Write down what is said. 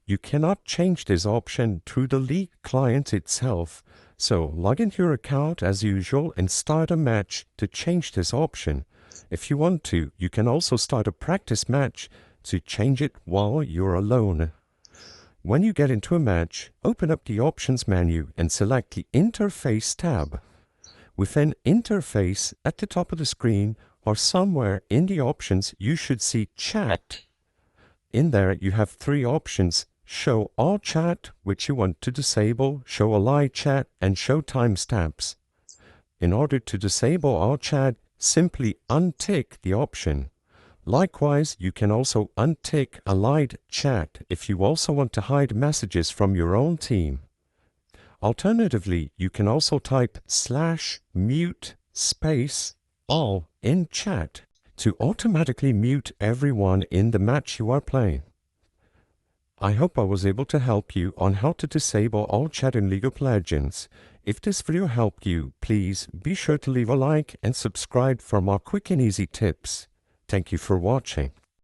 you cannot change this option through the League client itself, so log into your account as usual and start a match to change this option. If you want to, you can also start a practice match to change it while you're alone. When you get into a match, open up the Options menu and select the Interface tab. Within Interface, at the top of the screen, or somewhere in the options, you should see Chat. In there, you have three options: Show All Chat, which you want to disable, Show a Live Chat, and Show Timestamps. In order to disable all chat, simply untick the option. Likewise, you can also untick a live chat if you also want to hide messages from your own team. Alternatively, you can also type /mute space all in chat to automatically mute everyone in the match you are playing. I hope I was able to help you on how to disable all chat in League of Legends. If this video helped you, please be sure to leave a like and subscribe for more quick and easy tips. Thank you for watching.